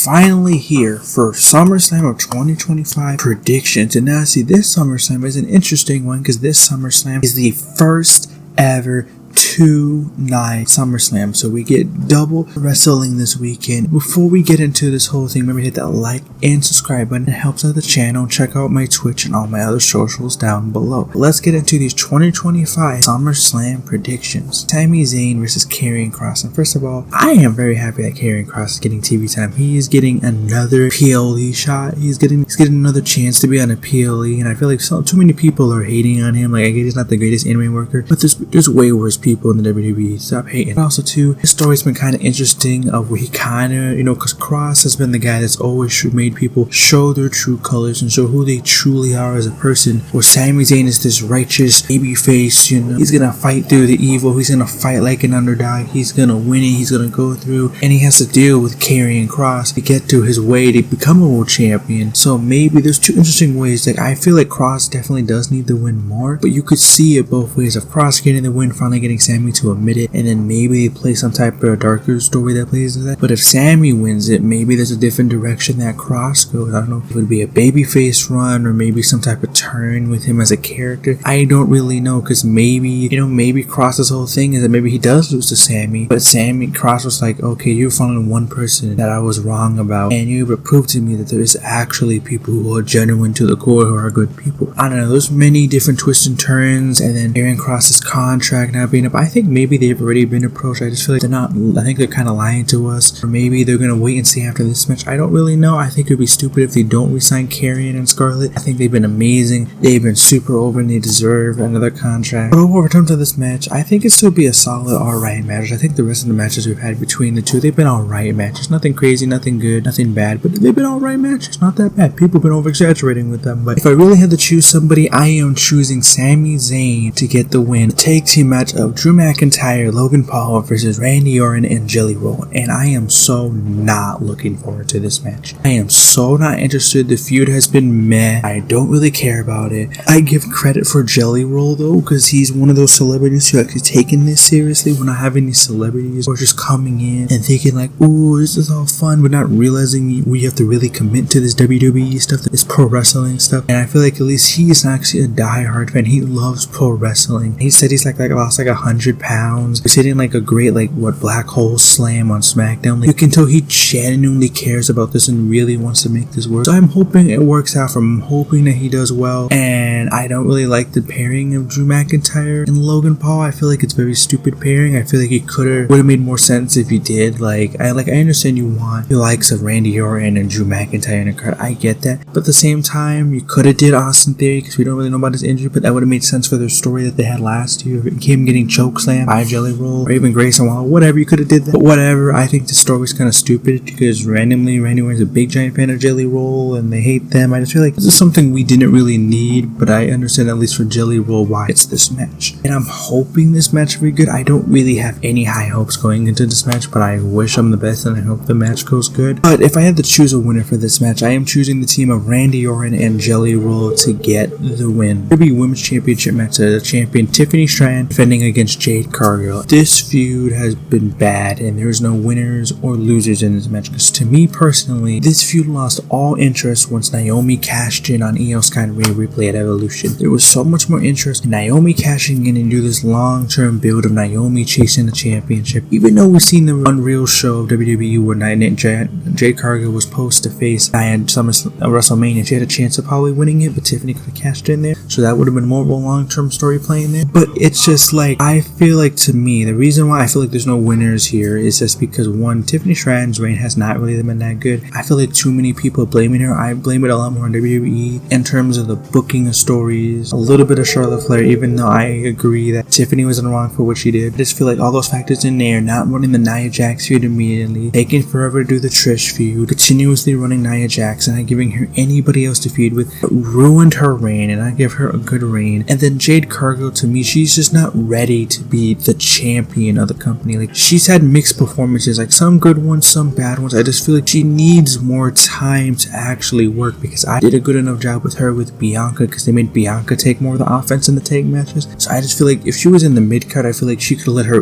finally here for SummerSlam of 2025 predictions. And now see, this SummerSlam is an interesting one because this SummerSlam is the first ever 2-night SummerSlam, so we get double wrestling this weekend. Before we get into this whole thing, remember to hit that like and subscribe button. It helps out the channel. Check out my Twitch and all my other socials down below. Let's get into these 2025 SummerSlam predictions. Sami Zayn versus Karrion Kross. And first of all, I am very happy that Karrion Kross is getting TV time. He is getting another PLE shot. He's getting another chance to be on a PLE, and I feel like too many people are hating on him. Like, I guess he's not the greatest in-ring worker, but there's way worse people in the WWE. Stop hating. And also too, his story's been kind of interesting of where he kind of, because Kross has been the guy that's always made people show their true colors and show who they truly are as a person, where Sami Zayn is this righteous baby face. He's gonna fight through the evil. He's gonna fight like an underdog. He's gonna win it. He's gonna go through, and he has to deal with Karrion Kross to get to his way to become a world champion. So maybe there's two interesting ways. Like, I feel like Kross definitely does need to win more, but you could see it both ways of Kross getting the win, finally getting Sami to admit it, and then maybe they play some type of darker story that plays into that. But if Sami wins it, maybe there's a different direction that Kross goes. I don't know if it would be a babyface run or maybe some type of turn with him as a character. I don't really know, because maybe Kross's whole thing is that maybe he does lose to Sami, but Kross was like, okay, you're following one person that I was wrong about, and you proved to me that there is actually people who are genuine to the core, who are good people. I don't know, there's many different twists and turns, and then Karrion Kross's contract not being up. I think maybe they've already been approached. I just feel like they're not. I think they're kind of lying to us, or maybe they're gonna wait and see after this match. I don't really know. I think it'd be stupid if they don't resign Karrion and Scarlett. I think they've been amazing. They've been super over, and they deserve another contract. But overall, in terms of this match, I think it still be a solid, alright match. I think the rest of the matches we've had between the two, they've been alright matches. Nothing crazy, nothing good, nothing bad, but they've been alright matches. Not that bad. People have been over exaggerating with them. But if I really had to choose somebody, I am choosing Sami Zayn to get the win. Tag team match of Drew McIntyre, Logan Paul versus Randy Orton and Jelly Roll, and I am so not looking forward to this match. I am so not interested. The feud has been meh. I don't really care about it. I give credit for Jelly Roll though, because he's one of those celebrities who actually taking this seriously. We're not having these celebrities who are just coming in and thinking like, ooh, this is all fun, but not realizing we have to really commit to this WWE stuff, this pro wrestling stuff. And I feel like at least he is actually a die-hard fan. He loves pro wrestling. He said he's like lost 100 pounds. He's hitting like a great black hole slam on SmackDown. Like, you can tell he genuinely cares about this and really wants to make this work. So I'm hoping it works out for him. I'm hoping that he does well. And I don't really like the pairing of Drew McIntyre and Logan Paul. I feel like it's a very stupid pairing. I feel like it would have made more sense if you did. I understand you want the likes of Randy Orton and Drew McIntyre in a card. I get that. But at the same time, you could have did Austin Theory, because we don't really know about his injury, but that would have made sense for their story that they had last year. Him getting chokeslammed by Jelly Roll, or even Grayson Waller, whatever, you could have did that. But whatever, I think the story was kind of stupid, because randomly Randy Orton's a big giant fan of Jelly Roll and they hate them. I just feel like this is something we didn't really need, but I understand at least for Jelly Roll why it's this match. And I'm hoping this match will be good. I don't really have any high hopes going into this match, but I wish them the best and I hope the match goes good. But if I had to choose a winner for this match, I am choosing the team of Randy Orton and Jelly Roll to get the win. There'll be women's championship match. The champion Tiffany Stratton defending against Jade Cargill. This feud has been bad, and there's no winners or losers in this match, because to me personally, this feud lost all interest once Naomi cashed in on Io Sky and Rhea Ripley at Evolution. There was so much more interest in Naomi cashing in and do this long-term build of Naomi chasing the championship. Even though we've seen the Unreal show of WWE where Jade Cargill was supposed to face Nia at WrestleMania, she had a chance of probably winning it, but Tiffany could have cashed in there, so that would have been more of a long-term story playing there. But it's just like, I feel like, to me, the reason why I feel like there's no winners here is just because, one, Tiffany Stratton's reign has not really been that good. I feel like too many people blaming her. I blame it a lot more on WWE in terms of the booking of stories, a little bit of Charlotte Flair, even though I agree that Tiffany was in the wrong for what she did. I just feel like all those factors in there, not running the Nia Jax feud immediately, taking forever to do the Trish feud, continuously running Nia Jax and not giving her anybody else to feud with, ruined her reign, and I give her a good reign. And then Jade Cargill, to me, she's just not ready to be the champion of the company. Like, she's had mixed performances, like some good ones, some bad ones. I just feel like she needs more time to actually work, because I did a good enough job with her with Bianca, because they made Bianca take more of the offense in the tag matches. So I just feel like if she was in the mid card, I feel like she could let her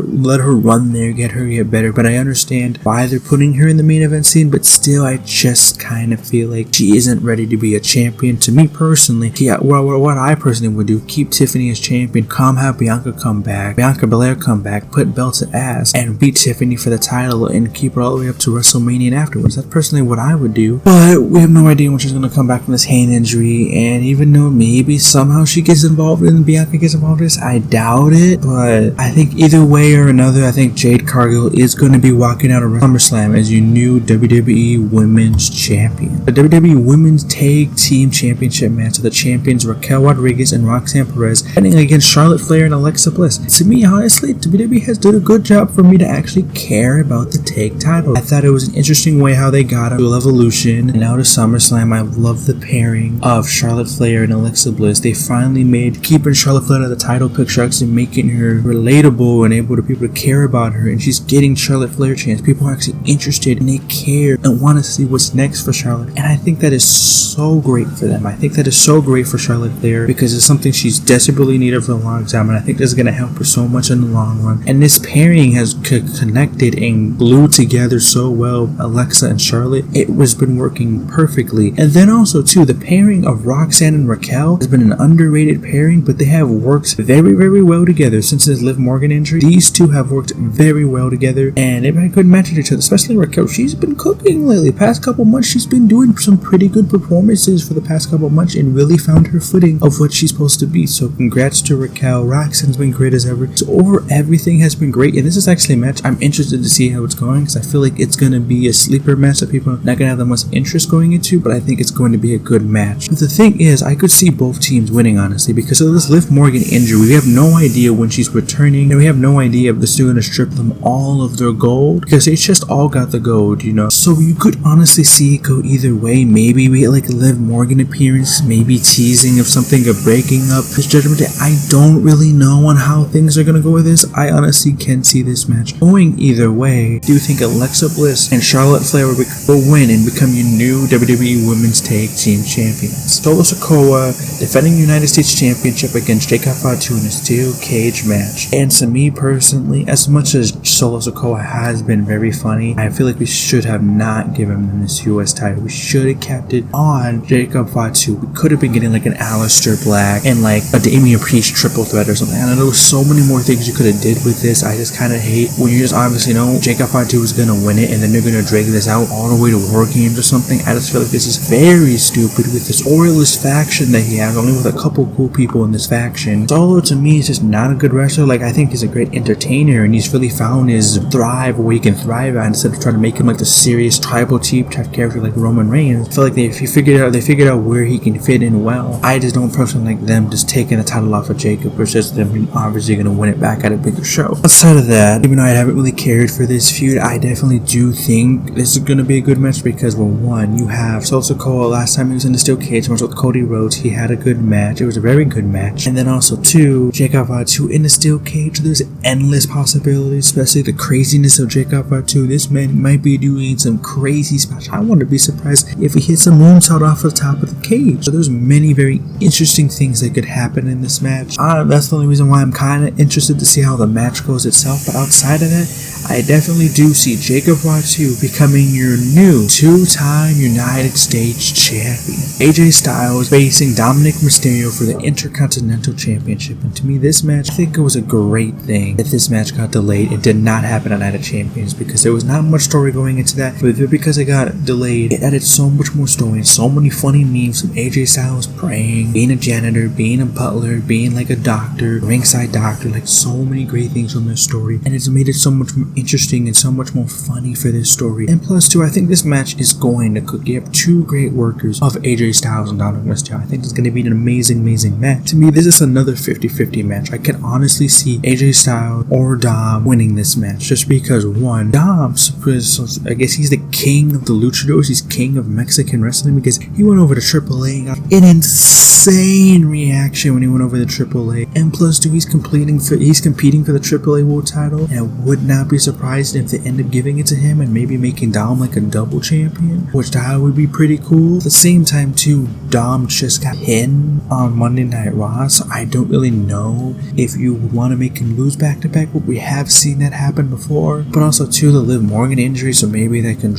run there, get better. But I understand why they're putting her in the main event scene, but still, I just kind of feel like she isn't ready to be a champion. To me personally, yeah, well, what I personally would do, keep Tiffany as champion, have Bianca come back, Bianca Belair come back, put belt to ass, and beat Tiffany for the title, and keep her all the way up to WrestleMania and afterwards. That's personally what I would do. But we have no idea when she's going to come back from this hand injury, and even though maybe somehow she gets involved and Bianca gets involved in this, I doubt it. But I think either way or another, I think Jade Cargill is going to be walking out of SummerSlam as your new WWE Women's Champion. The WWE Women's Tag Team Championship match of the champions Raquel Rodriguez and Roxanne Perez defending against Charlotte Flair and Alexa Bliss. To me, honestly, WWE has done a good job for me to actually care about the tag title. I thought it was an interesting way how they got to Evolution and now to SummerSlam. I love the pairing of Charlotte Flair and Alexa Bliss. They finally made keeping Charlotte Flair out of the title picture, actually making her relatable and able to people to care about her, and she's getting Charlotte Flair chance. People are actually interested and they care and want to see what's next for Charlotte, and I think that is so great for them. I think that is so great for Charlotte Flair because it's something she's desperately needed for a long time, and I think this is going to help her so much in the long run. And this pairing has connected and glued together so well, Alexa and Charlotte. It was been working perfectly. And then also too, the pairing of Roxanne and Raquel has been an underrated pairing, but they have worked very, very well together since his Liv Morgan injury. These two have worked very well together, and they've had good matches each other, especially Raquel. She's been cooking lately. Past couple months, she's been doing some pretty good performances for the past couple months and really found her footing of what she's supposed to be. So congrats to Raquel. Roxanne's been great as ever. So over everything has been great, and this is actually a match I'm interested to see how it's going, because I feel like it's going to be a sleeper match that people are not going to have the most interest going into, but I think it's going to be a good match. But the thing is, I could see both teams winning, honestly, because of this Liv Morgan injury. We have no idea when she's returning, and we have no idea if they're still going to strip them all of their gold, because they just all got the gold, you know. So you could honestly see it go either way. Maybe we get like a Liv Morgan appearance, maybe teasing of something, of breaking up this Judgment Day. I don't really know on how things are going to go with this. I honestly can see this match going either way. Do you think Alexa Bliss and Charlotte Flair will win and become your new WWE Women's Tag Team Champions? Solo Sikoa defending United States Championship against Jacob Fatu in a steel cage match. And to me personally, as much as Solo Sikoa has been very funny, I feel like we should have not given him this US title. We should have kept it on Jacob Fatu. We could have been getting like an Aleister Black and like a Damian Priest triple threat or something. And there was so many more things you could have did with this. I just kind of hate when you just obviously know Jacob Fatu is going to win it and then they're going to drag this out all the way to War Games or something. I just feel like this is very stupid with this Oralist faction that he has, only with a couple cool people in this faction. Solo to me is just not a good wrestler. Like, I think he's a great entertainer and he's really found his thrive where he can thrive at, instead of trying to make him like the serious tribal chief type character like Roman Reigns. I feel like they figured out where he can fit in well. I just don't personally like them just taking the title off of Jacob versus them obviously going to win it back at a bigger show. Outside of that, even though I haven't really cared for this feud, I definitely do think this is going to be a good match because, well, one, you have Solo Sikoa. Last time he was in the steel cage match with Cody Rhodes, he had a good match. It was a very good match. And then also two, Jacob Fatu in the steel cage. There's endless possibilities, especially the craziness of Jacob Fatu. This man might be doing some crazy spots. I wouldn't be surprised if he hits some moonsault off the top of the cage. So there's many very interesting things that could happen in this match. That's the only reason why I'm kind of interested to see how the match goes itself. But outside of that, I definitely do see Jacob Fatu becoming your new two-time United States champion. AJ Styles facing Dominic Mysterio for the Intercontinental Championship. And to me, this match, I think it was a great thing that this match got delayed. It did not happen on Night of Champions because there was not much story going into that. But because it got delayed, it added so much more story and so many funny memes from AJ Styles praying, being a janitor, being a butler, being like a doctor, ringside doctor, like so many great things from this story. And it's made it so much more interesting and so much more funny for this story. And plus too, I think this match is going to cook. You have two great workers of AJ Styles and Dominic Mysterio. I think it's going to be an amazing match. To me, this is another 50-50 match. I can honestly see AJ Styles or Dom winning this match, just because one, Dom, I guess he's the king of the luchadors, he's king of Mexican wrestling, because he went over to AAA and got an insane reaction when he went over to AAA. And plus two, he's competing for the AAA World title, and I would not be surprised if they end up giving it to him and maybe making Dom like a double champion, which that would be pretty cool. At the same time too, Dom just got pinned on Monday Night Raw, so I don't really know if you would want to make him lose back to back, but we have seen that happen before. But also too, the Liv Morgan injury, so maybe they can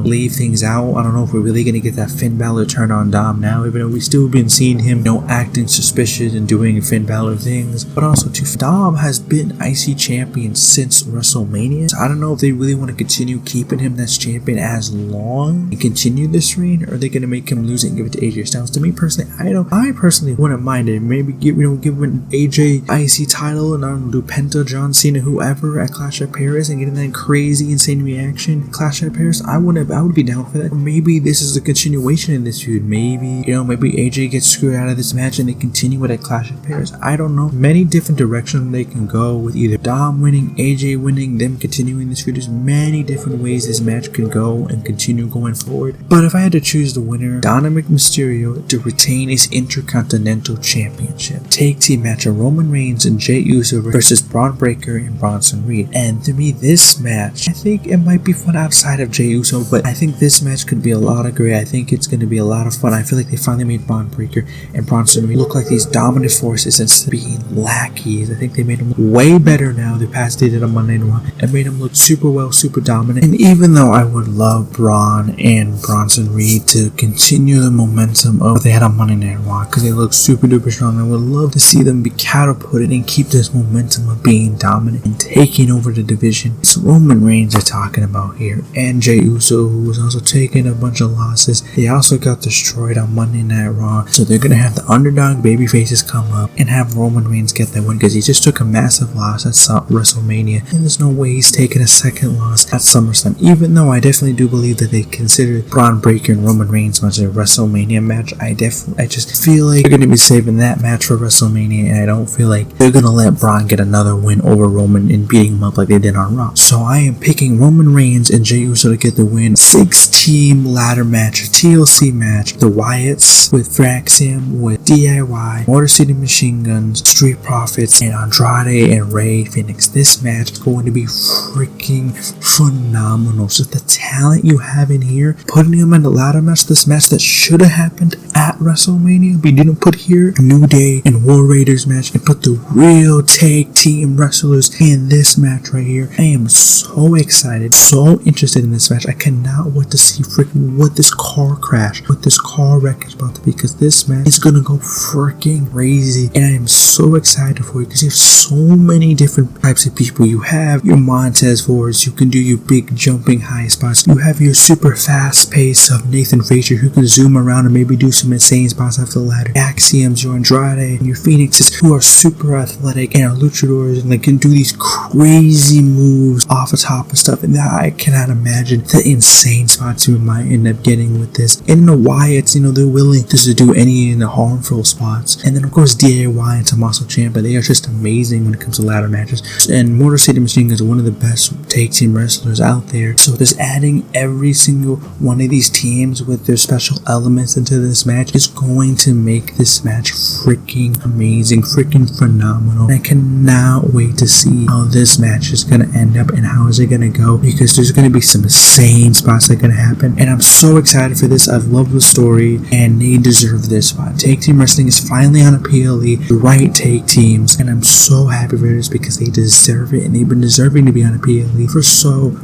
leave things out. I don't know if we're really gonna get that Finn Balor turn on Dom now, even though we still been seeing him, acting suspicious and doing Finn Balor things. But also too, Dom has been IC champion since WrestleMania, so I don't know if they really want to continue keeping him as champion as long and continue this reign, or are they gonna make him lose it and give it to AJ Styles? To me personally, I personally wouldn't mind it. Maybe give an AJ IC title and I don't do Penta, John Cena, whoever at Clash at Paris, and getting that crazy insane reaction at Clash at Paris. I would be down for that. Or maybe this is a continuation in this feud. Maybe AJ gets screwed out of this match and they continue with at Clash at Paris. I don't know. Many different directions they can go with either Dom winning, AJ winning, them continuing this feud. There's many different ways this match can go and continue going forward. But if I had to choose the winner, Dominic Mysterio to retain his Intercontinental Championship. Tag team match of Roman Reigns and Jey Uso versus Braun Breaker and Bronson Reed. And to me, this match, I think it might be fun outside of Jey Uso, but I think this match could be a lot of great. I think it's going to be a lot of fun. I feel like they finally made Braun Breaker and Bronson Reed look like these dominant forces instead of being lackeys. I think they made them look way better now. The past they did on Monday Night Raw and made them look super well, super dominant. And even though I would love Braun and Bronson Reed to continue the momentum of what they had on Monday Night Raw, because they look super duper strong, I would love to see them be catapulted and keep this momentum of being dominant and taking over the division. It's Roman Reigns they're talking about here, and Jey Uso, who was also taking a bunch of losses. They also got destroyed on Monday Night Raw, so they're gonna have the underdog baby faces come up and have Roman Reigns get that win, because he just took a massive loss at WrestleMania, and there's no way he's taking a second loss at SummerSlam. Even though I definitely do believe that they consider Braun Breaker and Roman Reigns much a WrestleMania match, I just feel like they're gonna be saving that match for WrestleMania, and I don't feel like they're gonna let Braun get another win over Roman and beating him up like they did on Raw. So I am picking Roman Reigns and Jey Uso to get the win. 6-team ladder match, TLC match. The Wyatts with Fraxium, with DIY, Motor City Machine Guns, Street Profits, and Andrade and Rey Fenix. This match is going to be freaking phenomenal. So the talent you have in here, putting them in the ladder match, this match that should have happened at WrestleMania, we didn't put here New Day and War Raiders match and put the real tag team wrestlers in this match right here. I am so excited, so interested in this match. I cannot wait to see freaking what this car crash, what this car wreck is about to be, because this match is gonna go freaking crazy, and I am so excited for it because you have so many different types of people. You have your Montez Fords, you can do your big jumping high spots. You have your super fast pace of Nathan Frazier, who can zoom around and maybe do some insane spots off the ladder. Axioms, your Andrade, and your Phoenixes, who are super athletic and are luchadors and they can do these crazy moves off the top and stuff. And I cannot imagine the insane spots you might end up getting with this. And the Wyatts, they're willing just to do any in the harmful spots. And then of course DIY and Tommaso Ciampa, they are just amazing when it comes to ladder matches. And Motor City Machine Guns are one of the best tag team wrestlers out there. So just adding every single one of these teams with their special elements into this match is going to make this match freaking amazing, freaking phenomenal. And I cannot wait to see how this match is going to end up and how is it going to go, because there's going to be some insane spots that are going to happen. And I'm so excited for this. I've loved the story and they deserve this spot. Tag team wrestling is finally on a PLE, the right tag teams, and I'm so happy for this because they deserve it, and they've been deserving to be on a PLE for so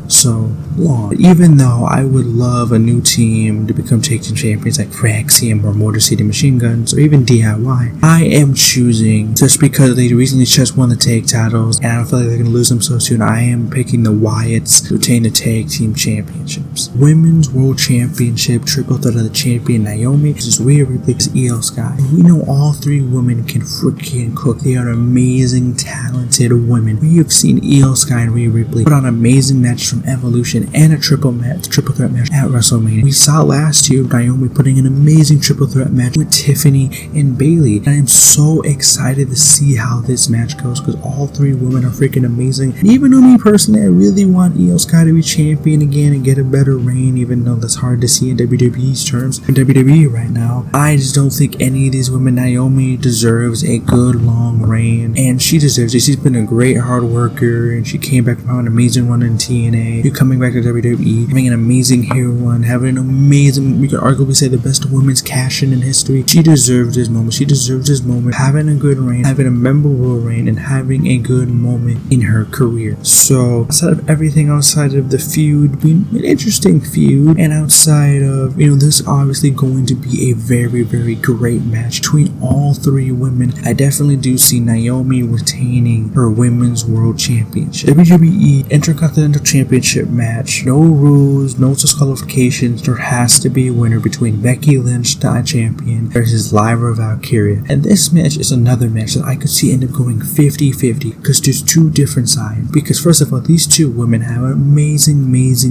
long. Even though I would love a new team to become tag team champions like Fraxium or Motor City Machine Guns or even DIY, I am choosing, just because they recently just won the tag titles and I don't feel like they're going to lose them so soon, I am picking the Wyatts to retain the tag team championships. Women's World Championship, triple threat of the champion Naomi versus Rhea Ripley versus Io Sky. And we know all three women can freaking cook. They are amazing, talented women. We have seen Io Io Sky and Rhea Ripley put on amazing matches from Evolution and a triple threat match at WrestleMania. We saw last year Naomi putting an amazing triple threat match with Tiffany and Bayley. And I am so excited to see how this match goes because all three women are freaking amazing. And even though me personally, I really want Io Sky to be champion again and get a better reign, even though that's hard to see in WWE's terms. In WWE right now, I just don't think any of these women, Naomi deserves a good long reign, and she deserves it. She's been a great hard worker, and she came back from an amazing run in TNA, to coming back to WWE, having an amazing heel run, having an amazing, we could arguably say the best women's cash-in history. She deserves this moment. She deserves this moment, having a good reign, having a memorable reign, and having a good moment in her career. So outside of everything, outside of the feud being an interesting feud, and outside of, this obviously going to be a very, very great match between all three women, I definitely do see Naomi retaining her Women's World Championship. WWE Intercontinental Championship match. No rules, no disqualifications. There has to be a winner between Becky Lynch, the champion, versus Lyra Valkyria. And this match is another match that I could see end up going 50-50 because there's two different sides. Because first of all, these two women have an amazing,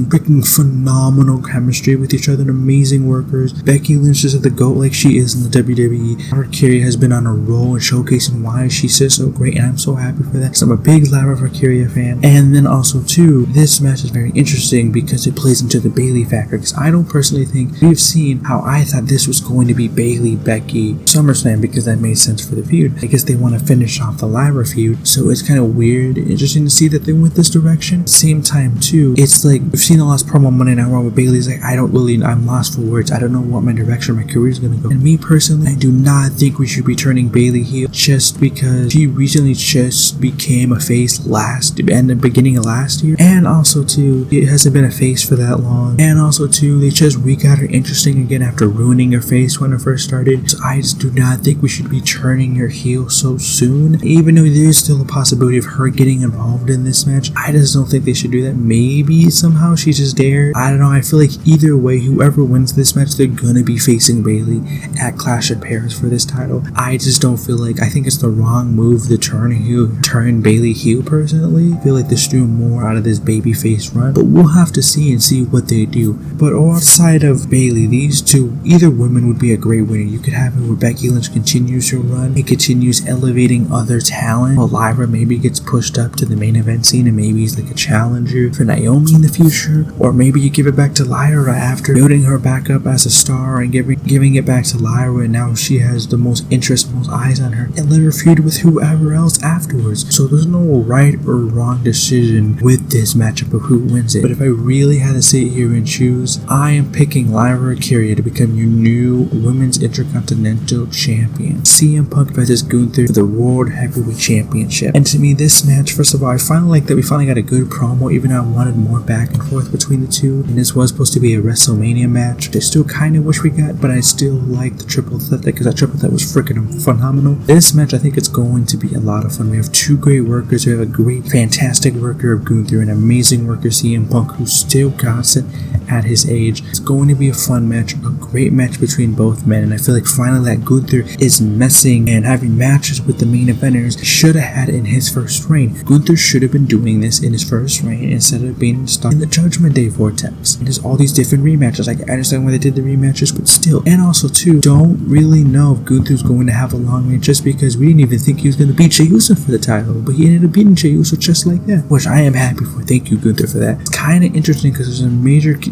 freaking phenomenal chemistry with each other, and amazing workers. Becky Lynch is the GOAT like she is in the WWE. Valkyria has been on a roll and showcasing why she's so great, and I'm so happy for that because I'm a big Lyra Valkyria fan. And then also too, this match is very interesting because it plays into the Bayley factor, because I don't personally think we've seen how I thought this was going to be Bayley, Becky, SummerSlam, because that made sense for the feud. I guess they want to finish off the Lyra feud, so it's kind of weird, interesting to see that they went this direction. At the same time too, it's like we've seen the last promo Monday Night Raw with Bayley's like, I'm lost for words. I don't know what my direction my career is going to go. And me personally, I do not think we should be turning Bayley heel just because she recently just became a face in the beginning of last year, and also too, it hasn't been a face for that long, and also too, they just got her interesting again after ruining her face when it first started. So I just do not think we should be turning her heel so soon, even though there is still a possibility of her getting involved in this match. I just don't think they should do that. Maybe somehow she's just there. I don't know. I feel like either way, whoever wins this match, they're gonna be facing Bayley at Clash of Paris for this title. I just don't feel like, I think it's the wrong move to turn Bayley heel personally. I feel like they're doing more out of this babyface run, but we'll have to see what they do. But outside of Bayley, these two, either women would be a great winner. You could have it where Becky Lynch continues her run, it continues elevating other talent, while Lyra maybe gets pushed up to the main event scene and maybe he's like a challenger for Naomi in the future, or maybe you give it back to Lyra after building her back up as a star and giving it back to Lyra, and now she has the most interest, most eyes on her, and let her feud with whoever else afterwards. So there's no right or wrong decision with this matchup of who wins it. But if I really had to sit here and choose, I am picking Lyra Valkyria to become your new Women's Intercontinental Champion. CM Punk versus Gunther for the World Heavyweight Championship. And to me, this match, first of all, I finally like that we finally got a good promo, even though I wanted more back and forth between the two. And this was supposed to be a WrestleMania match. I still kind of wish we got, but I still like the triple threat because that triple threat was freaking phenomenal. This match, I think it's going to be a lot of fun. We have two great workers. We have a great, fantastic worker of Gunther, an amazing worker CM Punk, who still got it at his age. It's going to be a fun match, a great match between both men, and I feel like finally that Gunther is messing and having matches with the main eventers should have had in his first reign. Gunther should have been doing this in his first reign instead of being stuck in the Judgment Day vortex. And there's all these different rematches. Like, I understand why they did the rematches, but still. And also too, don't really know if Gunther's going to have a long reign, just because we didn't even think he was going to beat Jey Uso for the title, but he ended up beating Jey Uso just like that, which I am happy for. Thank you, Gunther, for that. It's kind of interesting because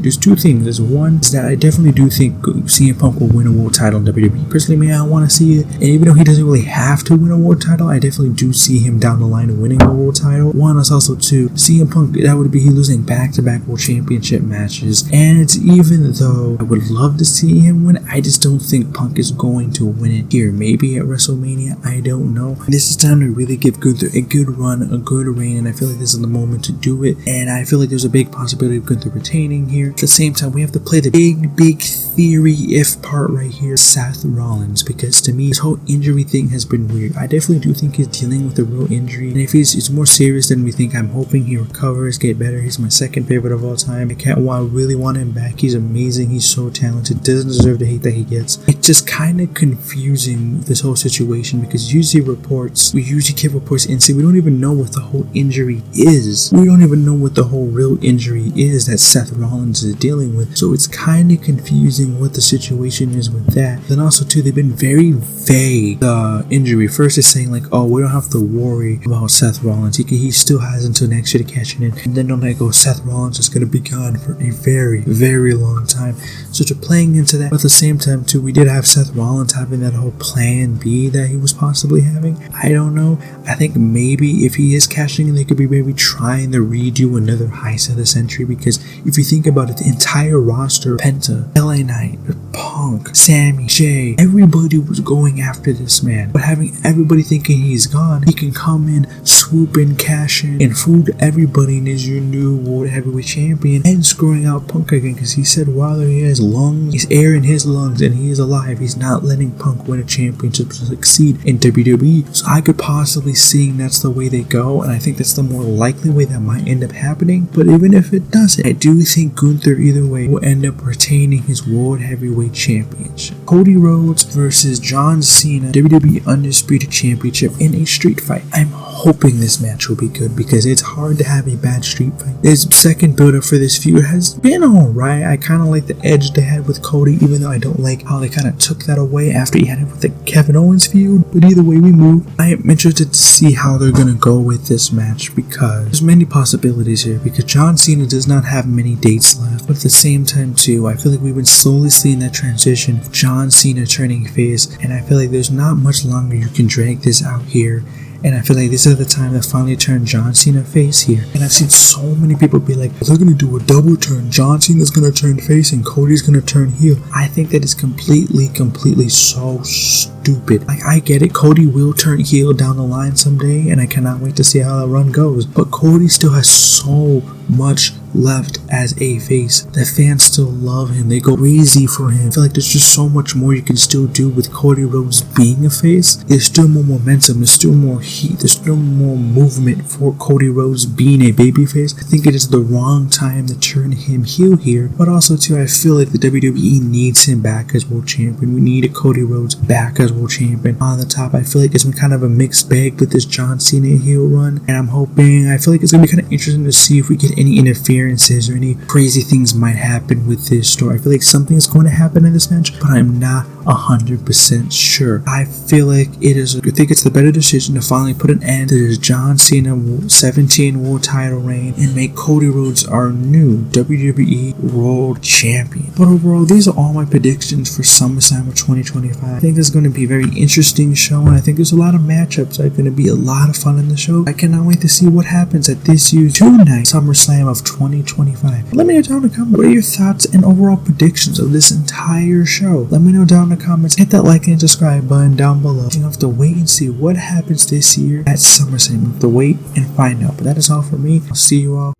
there's two things. There's one is that I definitely do think CM Punk will win a world title in WWE. Personally, man, I want to see it, and even though he doesn't really have to win a world title, I definitely do see him down the line winning a world title. One is also two, CM Punk, that would be he losing back-to-back world championship matches, and even though I would love to see him win, I just don't think Punk is going to win it here. Maybe at WrestleMania, I don't know. This is time to really give Gunther a good run, a good reign, and I feel like this is the moment to do it, and I feel like there's a big possibility of Gunther retaining here. At the same time, we have to play the big theory if part right here, Seth Rollins, because to me this whole injury thing has been weird. I definitely do think he's dealing with a real injury, and if it's more serious than we think, I'm hoping he recovers, get better. He's my second favorite of all time. I really want him back. He's amazing. He's so talented. Doesn't deserve the hate that he gets. It's just kind of confusing, this whole situation, because usually we usually give reports instantly. We don't even know what the whole injury is. We don't even know what the whole real injury is that Seth Rollins is dealing with. So it's kind of confusing what the situation is with that. Then also too, they've been very vague. The injury, first it's saying like, oh, we don't have to worry about Seth Rollins. He still has until next year to cash it in. And then they're like, oh, Seth Rollins is going to be gone for a very, very long time. So they're playing into that. But at the same time too, we did have Seth Rollins having that whole plan B that he was possibly having. I don't know. I think maybe if he is cashing in, they could be maybe trying to redo another heist of the century, because if you think about it, the entire roster, Penta, LA Knight, Punk, Sammy, Jay, everybody was going after this man. But having everybody thinking he's gone, he can come in, swoop in, cash in, and fool everybody and is your new World Heavyweight Champion, and screwing out Punk again, because he said while he has lungs, he's air in his lungs and he is alive, he's not letting Punk win a championship to succeed in WWE. So I could possibly see that's the way they go, and I think that's the more likely way that might end up happening. But even if it doesn't, I do think Gunther either way will end up retaining his World Heavyweight Championship. Cody Rhodes versus John Cena, WWE Undisputed Championship in a street fight. I'm hoping this match will be good, because it's hard to have a bad street fight. This second build-up for this feud has been alright. I kind of like the edge they had with Cody, even though I don't like how they kind of took that away after he had it with the Kevin Owens feud. But either way we move, I am interested to see how they're going to go with this match, because there's many possibilities here, because John Cena does not have many dates left. But at the same time too, I feel like we've been slowly seeing that transition of John Cena turning face, and I feel like there's not much longer you can drag this out here. And I feel like this is the time to finally turn John Cena face here. And I've seen so many people be like, they're going to do a double turn. John Cena's going to turn face and Cody's going to turn heel. I think that is completely so stupid. Like, I get it. Cody will turn heel down the line someday, and I cannot wait to see how that run goes. But Cody still has so much left as a face. The fans still love him. They go crazy for him. I feel like there's just so much more you can still do with Cody Rhodes being a face. There's still more momentum. There's still more heat. There's still more movement for Cody Rhodes being a babyface. I think it is the wrong time to turn him heel here. But also too, I feel like the WWE needs him back as world champion. We need a Cody Rhodes back as world champion. On the top, I feel like it's been kind of a mixed bag with this John Cena heel run. And I feel like it's going to be kind of interesting to see if we get any interferences or any crazy things might happen with this story. I feel like something is going to happen in this match, but I'm not 100% sure. I feel like I think it's the better decision to finally put an end to this John Cena 17 world title reign and make Cody Rhodes our new WWE World Champion. But overall, these are all my predictions for SummerSlam of 2025. I think it's going to be a very interesting show, and I think there's a lot of matchups that are going to be a lot of fun in the show. I cannot wait to see what happens at this year's two-night SummerSlam of 2025. Let me know down in the comments, what are your thoughts and overall predictions of this entire show? Let me know down in the comments. Hit that like and subscribe button down below. You have to wait and see what happens this year at SummerSlam. You have to wait and find out. But that is all for me. I'll see you all